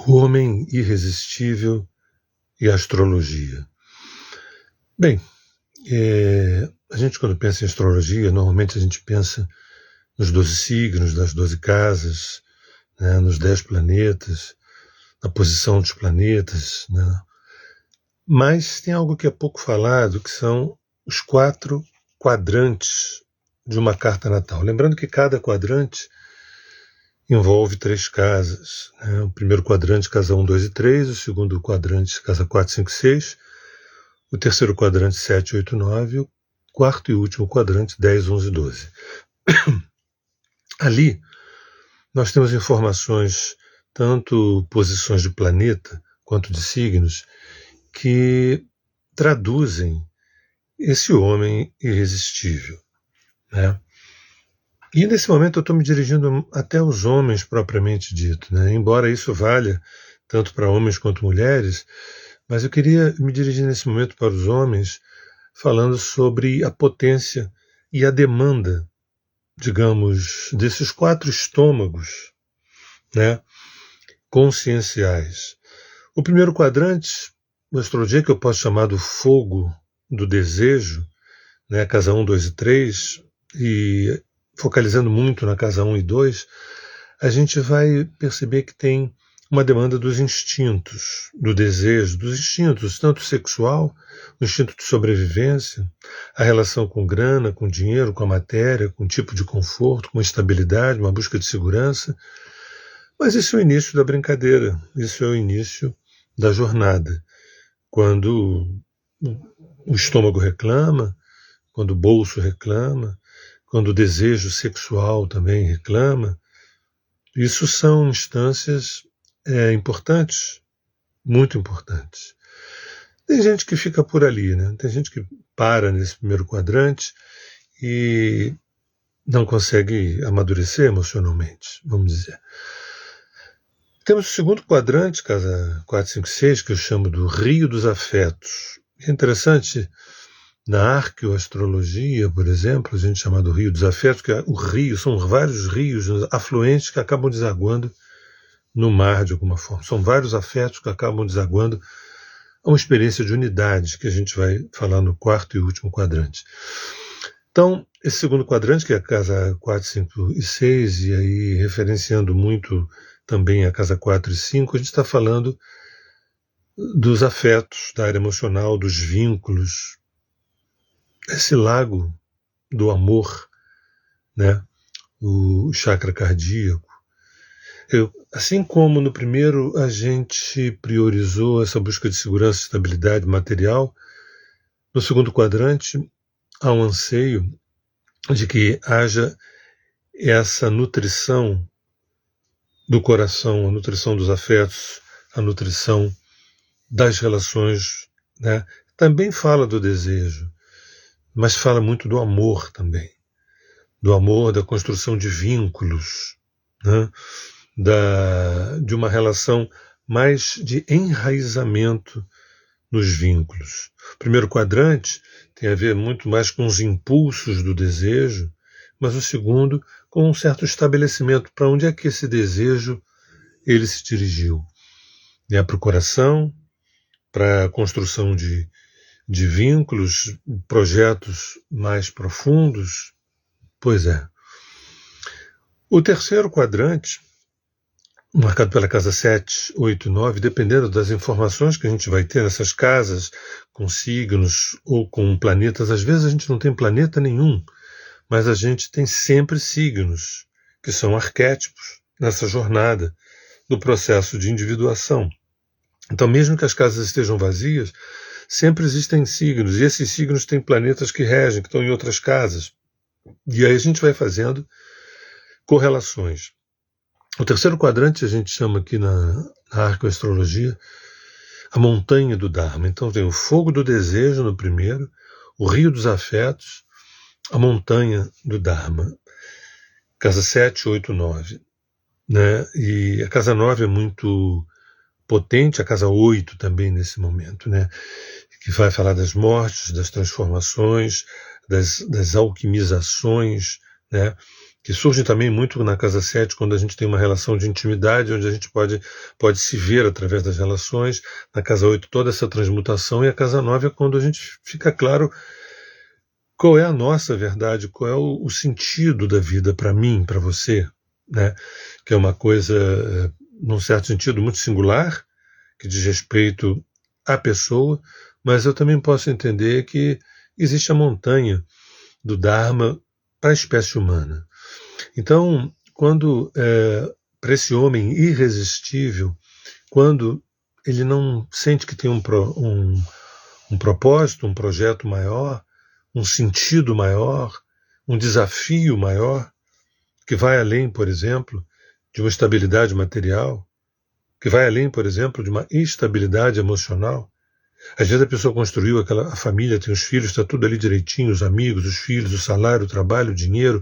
O homem irresistível e a astrologia. Bem, a gente quando pensa em astrologia, normalmente a gente pensa nos 12 signos, das 12 casas, né, nos 10 planetas, na posição dos planetas, né? Mas tem algo que é pouco falado, que são os 4 quadrantes de uma carta natal. Lembrando que cada quadrante envolve 3 casas, né? O primeiro quadrante, casa 1, 2 e 3, o segundo quadrante, casa 4, 5 e 6, o terceiro quadrante, 7, 8 e 9, o quarto e último quadrante, 10, 11 e 12. Ali, nós temos informações, tanto posições de planeta, quanto de signos, que traduzem esse homem irresistível, né? E nesse momento eu estou me dirigindo até aos homens propriamente dito, né? Embora isso valha tanto para homens quanto mulheres, mas eu queria me dirigir nesse momento para os homens falando sobre a potência e a demanda, digamos, desses 4 estômagos, né, conscienciais. O primeiro quadrante, da astrologia, que eu posso chamar do fogo do desejo, né, casa 1, 2 e 3, e focalizando muito na casa 1 e 2, a gente vai perceber que tem uma demanda dos instintos, do desejo, dos instintos, tanto sexual, o instinto de sobrevivência, a relação com grana, com dinheiro, com a matéria, com um tipo de conforto, com estabilidade, uma busca de segurança. Mas isso é o início da brincadeira, isso é o início da jornada. Quando o estômago reclama, quando o bolso reclama, quando o desejo sexual também reclama, isso são instâncias importantes, muito importantes. Tem gente que fica por ali, né? Tem gente que para nesse primeiro quadrante e não consegue amadurecer emocionalmente, vamos dizer. Temos o segundo quadrante, casa 4, 5, 6, que eu chamo do Rio dos Afetos. É interessante, na arqueoastrologia, por exemplo, a gente chama do Rio dos Afetos, que o rio, são vários rios afluentes que acabam desaguando no mar de alguma forma. São vários afetos que acabam desaguando a uma experiência de unidade, que a gente vai falar no quarto e último quadrante. Então, esse segundo quadrante, que é a casa 4, 5 e 6, e aí referenciando muito também a casa 4 e 5, a gente está falando dos afetos, da área emocional, dos vínculos, esse lago do amor, né? O chakra cardíaco. Assim como no primeiro a gente priorizou essa busca de segurança e estabilidade material, no segundo quadrante há um anseio de que haja essa nutrição do coração, a nutrição dos afetos, a nutrição das relações, né? Também fala do desejo, mas fala muito do amor também, do amor, da construção de vínculos, né? De uma relação mais de enraizamento nos vínculos. O primeiro quadrante tem a ver muito mais com os impulsos do desejo, mas o segundo com um certo estabelecimento para onde é que esse desejo ele se dirigiu. Para o coração, para a construção de vínculos, projetos mais profundos. Pois é. O terceiro quadrante, marcado pela casa 7, 8 e 9, dependendo das informações que a gente vai ter nessas casas, com signos ou com planetas, às vezes a gente não tem planeta nenhum, mas a gente tem sempre signos, que são arquétipos nessa jornada do processo de individuação. Então, mesmo que as casas estejam vazias, sempre existem signos, e esses signos têm planetas que regem, que estão em outras casas. E aí a gente vai fazendo correlações. O terceiro quadrante a gente chama aqui na arqueoastrologia a montanha do Dharma. Então tem o fogo do desejo no primeiro, o rio dos afetos, a montanha do Dharma. Casa 7, 8, 9. Né? E a casa 9 é muito potente, a casa 8 também nesse momento, né? Que vai falar das mortes, das transformações, das alquimizações, né? que surgem também muito na casa 7, quando a gente tem uma relação de intimidade, onde a gente pode se ver através das relações. Na casa 8, toda essa transmutação, e a casa 9 é quando a gente fica claro qual é a nossa verdade, qual é o sentido da vida para mim, para você, né? Que é uma coisa, num certo sentido, muito singular, que diz respeito à pessoa, mas eu também posso entender que existe a montanha do Dharma para a espécie humana. Então, quando para esse homem irresistível, quando ele não sente que tem um propósito, um projeto maior, um sentido maior, um desafio maior, que vai além, por exemplo, de uma estabilidade material, que vai além, por exemplo, de uma estabilidade emocional. Às vezes a pessoa construiu a família, tem os filhos, está tudo ali direitinho, os amigos, os filhos, o salário, o trabalho, o dinheiro,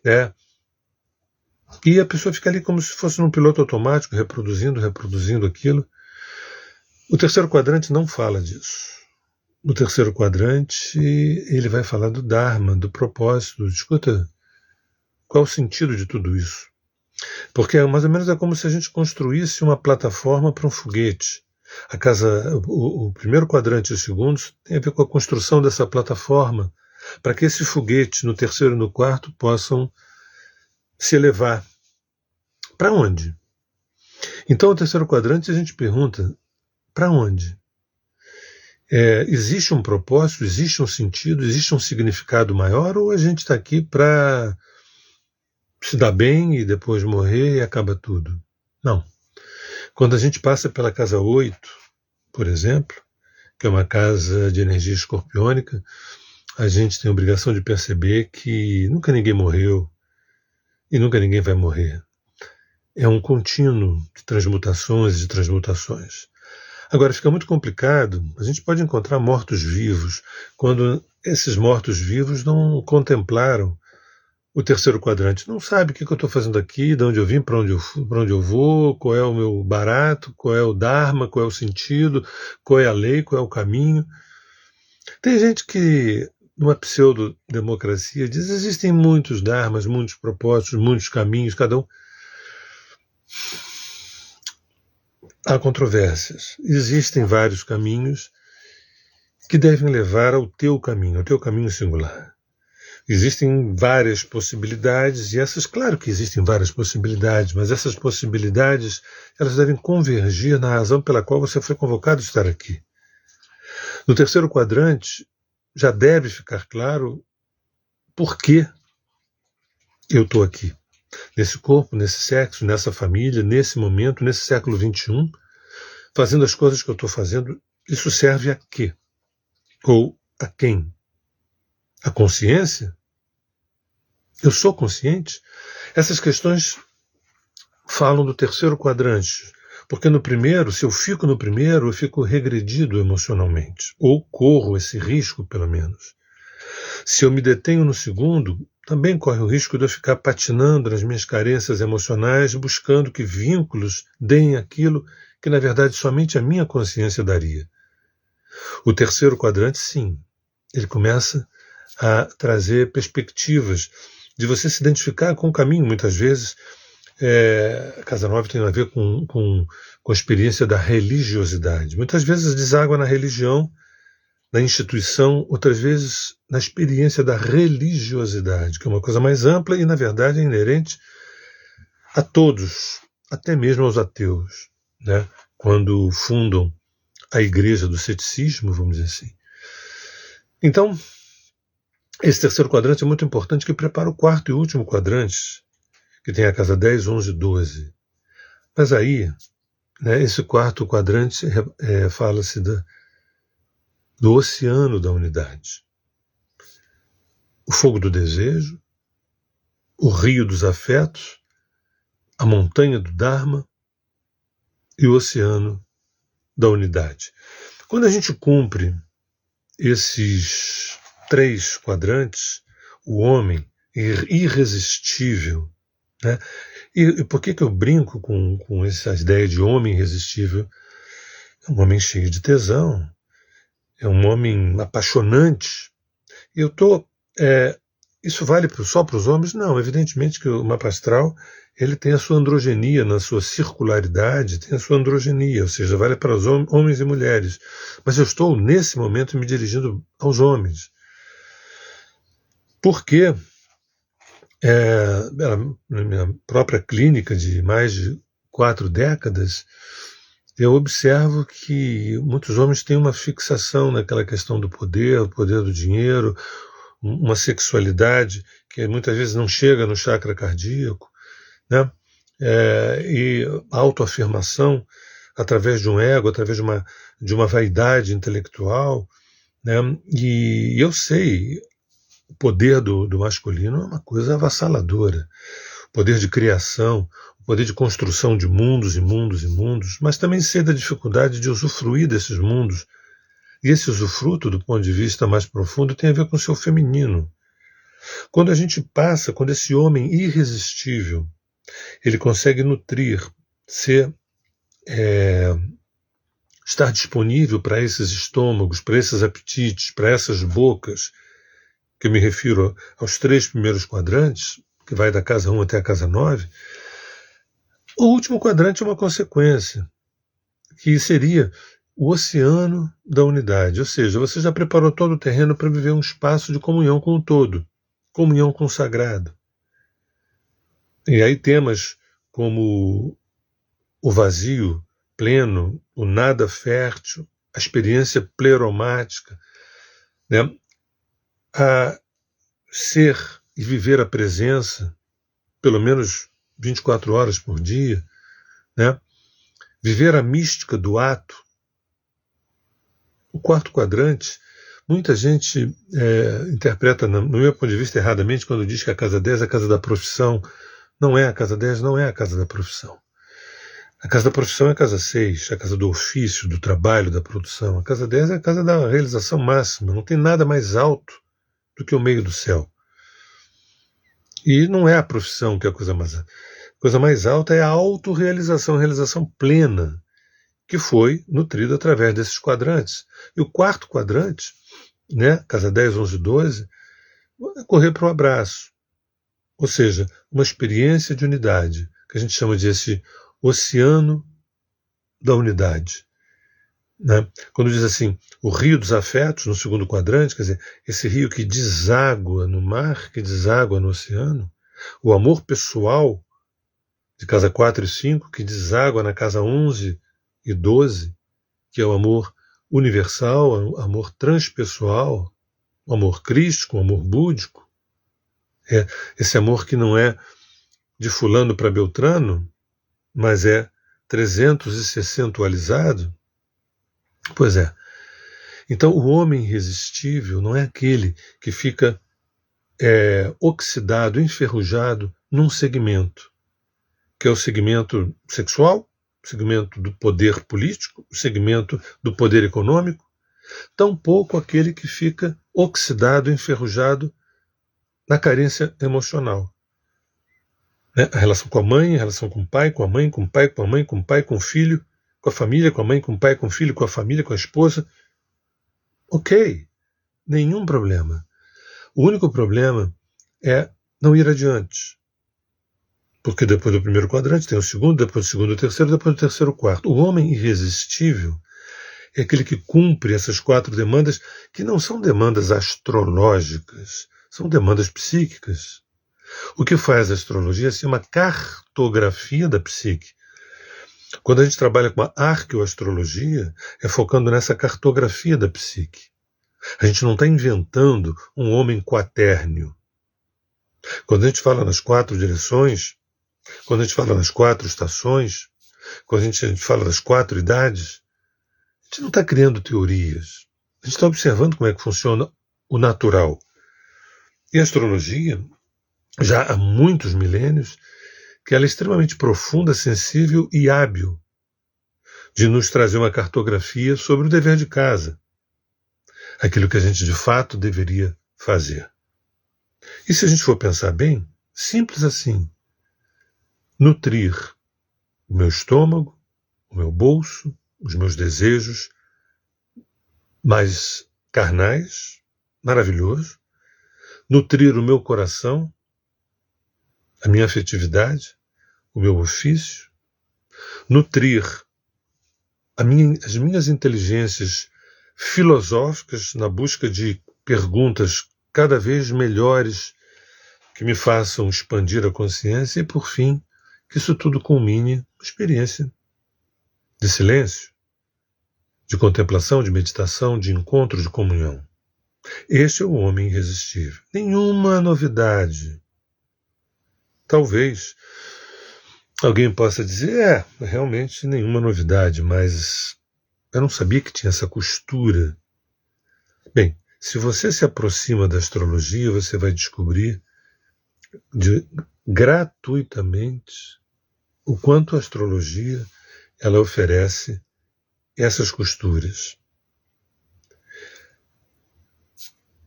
né? E a pessoa fica ali como se fosse num piloto automático, reproduzindo aquilo. O terceiro quadrante não fala disso. No terceiro quadrante, ele vai falar do Dharma, do propósito. Escuta, qual o sentido de tudo isso? Porque mais ou menos é como se a gente construísse uma plataforma para um foguete. O primeiro quadrante e o segundo tem a ver com a construção dessa plataforma, para que esse foguete, no terceiro e no quarto, possam se elevar. Para onde? Então, o terceiro quadrante, a gente pergunta, para onde? Existe um propósito, existe um sentido, existe um significado maior, ou a gente está aqui para se dar bem e depois morrer e acaba tudo? Não. Quando a gente passa pela casa 8, por exemplo, que é uma casa de energia escorpiônica, a gente tem a obrigação de perceber que nunca ninguém morreu e nunca ninguém vai morrer. É um contínuo de transmutações e de transmutações. Agora, fica muito complicado, a gente pode encontrar mortos-vivos, quando esses mortos-vivos não contemplaram o terceiro quadrante, não sabe o que eu estou fazendo aqui, de onde eu vim, para onde eu vou, qual é o meu barato, qual é o Dharma, qual é o sentido, qual é a lei, qual é o caminho. Tem gente que, numa pseudo-democracia, diz que existem muitos Dharmas, muitos propósitos, muitos caminhos, cada um. Há controvérsias. Existem vários caminhos que devem levar ao teu caminho singular. Existem várias possibilidades, e claro que existem várias possibilidades, mas essas possibilidades, elas devem convergir na razão pela qual você foi convocado a estar aqui. No terceiro quadrante, já deve ficar claro por que eu estou aqui. Nesse corpo, nesse sexo, nessa família, nesse momento, nesse século XXI, fazendo as coisas que eu estou fazendo, isso serve a quê? Ou a quem? A consciência? Eu sou consciente? Essas questões falam do terceiro quadrante, porque no primeiro, se eu fico no primeiro, eu fico regredido emocionalmente, ou corro esse risco, pelo menos. Se eu me detenho no segundo, também corre o risco de eu ficar patinando nas minhas carências emocionais, buscando que vínculos deem aquilo que, na verdade, somente a minha consciência daria. O terceiro quadrante, sim, ele começa a trazer perspectivas de você se identificar com o caminho. Muitas vezes, a Casa 9 tem a ver com a experiência da religiosidade. Muitas vezes deságua na religião, na instituição, outras vezes na experiência da religiosidade, que é uma coisa mais ampla e, na verdade, é inerente a todos, até mesmo aos ateus, né? Quando fundam a igreja do ceticismo, vamos dizer assim. Então, esse terceiro quadrante é muito importante, que prepara o quarto e último quadrante, que tem a casa 10, 11 e 12. Mas aí, né, esse quarto quadrante fala-se do oceano da unidade. O fogo do desejo, o rio dos afetos, a montanha do Dharma e o oceano da unidade. Quando a gente cumpre esses 3 quadrantes, o homem irresistível, né? E por que eu brinco com essa ideia de homem irresistível? É um homem cheio de tesão, é um homem apaixonante. Eu estou isso vale só para os homens? Não, evidentemente que o mapa astral ele tem a sua androgenia, na sua circularidade, tem a sua androgenia, ou seja, vale para os homens e mulheres. Mas eu estou, nesse momento, me dirigindo aos homens. Porque na minha própria clínica de mais de 4 décadas, eu observo que muitos homens têm uma fixação naquela questão do poder, o poder do dinheiro, uma sexualidade que muitas vezes não chega no chakra cardíaco, né? E autoafirmação através de um ego, através de uma vaidade intelectual, né? E eu sei, o poder do masculino é uma coisa avassaladora, o poder de criação, o poder de construção de mundos e mundos e mundos, mas também sei da dificuldade de usufruir desses mundos. E esse usufruto, do ponto de vista mais profundo, tem a ver com o seu feminino. Quando a gente passa, quando esse homem irresistível, ele consegue nutrir, estar disponível para esses estômagos, para esses apetites, para essas bocas, que eu me refiro aos 3 primeiros quadrantes, que vai da casa 1 até a casa 9, o último quadrante é uma consequência, que seria o oceano da unidade, ou seja, você já preparou todo o terreno para viver um espaço de comunhão com o todo, comunhão com o sagrado. E aí temas como o vazio pleno, o nada fértil, a experiência pleromática, né? A ser e viver a presença, pelo menos 24 horas por dia, né? Viver a mística do ato. O 4º quadrante, muita gente interpreta, no meu ponto de vista, erradamente, quando diz que a casa 10 é a casa da profissão. Não é a casa 10, não é a casa da profissão. A casa da profissão é a casa 6, a casa do ofício, do trabalho, da produção. A casa 10 é a casa da realização máxima. Não tem nada mais alto do que o meio do céu. E não é a profissão que é a coisa mais alta. A coisa mais alta é a autorrealização, a realização plena, que foi nutrida através desses quadrantes. E o 4º quadrante, né, casa 10, 11 e 12, é correr para o abraço. Ou seja, uma experiência de unidade, que a gente chama de esse oceano da unidade. Né? Quando diz assim, o rio dos afetos, no 2º quadrante, quer dizer, esse rio que deságua no mar, que deságua no oceano, o amor pessoal de casa 4 e 5, que deságua na casa 11 e 12, que é o amor universal, o amor transpessoal, o amor crístico, o amor búdico, esse amor que não é de fulano para Beltrano, mas é 360alizado. Pois é. Então o homem irresistível não é aquele que fica oxidado, enferrujado num segmento, que é o segmento sexual, o segmento do poder político, o segmento do poder econômico, tampouco aquele que fica oxidado, enferrujado na carência emocional. A relação com a mãe, a relação com o pai, com a mãe, com o pai, com a mãe, com o pai, com o filho, com a família, com a mãe, com o pai, com o filho, com a família, com a esposa. Ok, nenhum problema. O único problema é não ir adiante. Porque depois do 1º quadrante tem o 2º, depois do 2º o 3º, depois do 3º o 4º. O homem irresistível é aquele que cumpre essas 4 demandas, que não são demandas astrológicas, são demandas psíquicas. O que faz a astrologia é ser uma cartografia da psique. Quando a gente trabalha com a arqueoastrologia, é focando nessa cartografia da psique. A gente não está inventando um homem quatérnio. Quando a gente fala nas 4 direções, quando a gente fala nas 4 estações, quando a gente fala das 4 idades, a gente não está criando teorias. A gente está observando como é que funciona o natural. E a astrologia, já há muitos milênios, que ela é extremamente profunda, sensível e hábil de nos trazer uma cartografia sobre o dever de casa, aquilo que a gente de fato deveria fazer. E se a gente for pensar bem, simples assim, nutrir o meu estômago, o meu bolso, os meus desejos mais carnais, maravilhoso, nutrir o meu coração, a minha afetividade, o meu ofício, nutrir as minhas inteligências filosóficas na busca de perguntas cada vez melhores que me façam expandir a consciência e, por fim, que isso tudo culmine uma experiência de silêncio, de contemplação, de meditação, de encontro, de comunhão. Este é o homem irresistível. Nenhuma novidade. Talvez alguém possa dizer, realmente nenhuma novidade, mas eu não sabia que tinha essa costura. Bem, se você se aproxima da astrologia, você vai descobrir gratuitamente o quanto a astrologia ela oferece essas costuras.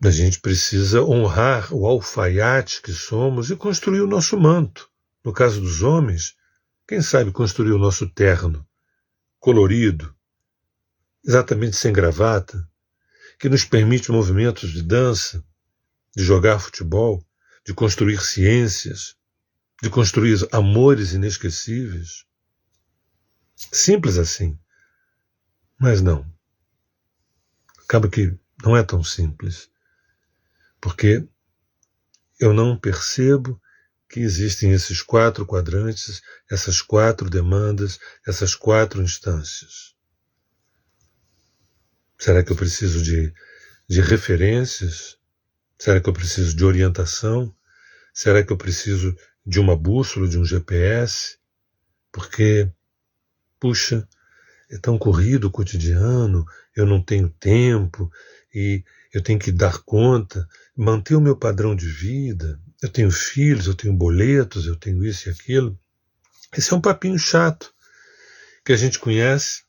A gente precisa honrar o alfaiate que somos e construir o nosso manto. No caso dos homens, quem sabe construir o nosso terno, colorido, exatamente sem gravata, que nos permite movimentos de dança, de jogar futebol, de construir ciências, de construir amores inesquecíveis. Simples assim. Mas não. Acaba que não é tão simples. Porque eu não percebo que existem esses 4 quadrantes, essas 4 demandas, essas 4 instâncias. Será que eu preciso de referências? Será que eu preciso de orientação? Será que eu preciso de uma bússola, de um GPS? Porque, puxa, é tão corrido o cotidiano, eu não tenho tempo e eu tenho que dar conta, manter o meu padrão de vida, eu tenho filhos, eu tenho boletos, eu tenho isso e aquilo. Esse é um papinho chato que a gente conhece.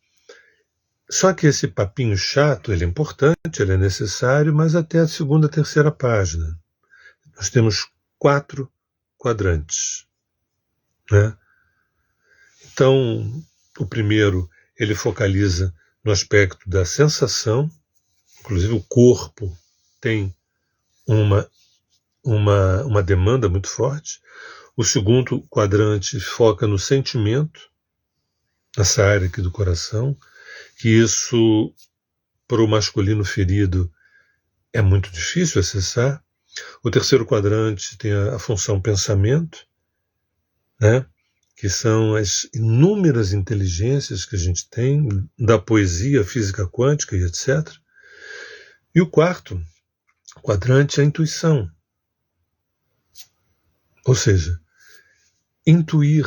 Só que esse papinho chato, ele é importante, ele é necessário, mas até a 2ª, 3ª página. Nós temos 4 quadrantes, né? Então, o primeiro, ele focaliza no aspecto da sensação, inclusive o corpo tem uma demanda muito forte. O 2º quadrante foca no sentimento, nessa área aqui do coração, que isso, para o masculino ferido, é muito difícil acessar. O 3º quadrante tem a função pensamento, né? Que são as inúmeras inteligências que a gente tem, da poesia, física quântica e etc. E o 4º quadrante é a intuição. Ou seja, intuir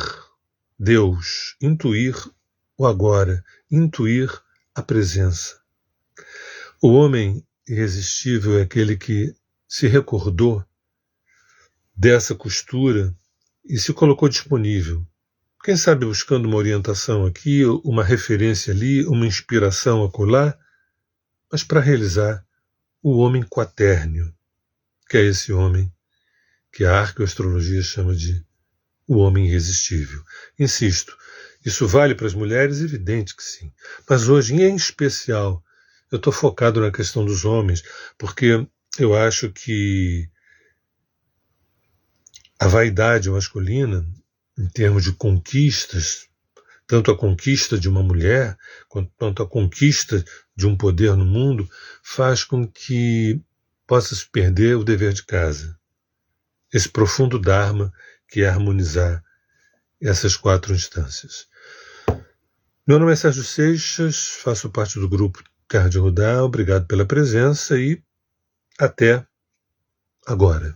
Deus, intuir o agora, intuir a presença. O homem irresistível é aquele que se recordou dessa costura e se colocou disponível. Quem sabe buscando uma orientação aqui, uma referência ali, uma inspiração acolá, mas para realizar o homem quatérneo, que é esse homem que a arqueoastrologia chama de o homem irresistível. Insisto, isso vale para as mulheres? Evidente que sim. Mas hoje, em especial, eu estou focado na questão dos homens, porque eu acho que a vaidade masculina, em termos de conquistas, tanto a conquista de uma mulher, quanto a conquista de um poder no mundo, faz com que possa se perder o dever de casa. Esse profundo dharma que é harmonizar essas 4 instâncias. Meu nome é Sérgio Seixas, faço parte do grupo Terra de Rudá. Obrigado pela presença e até agora.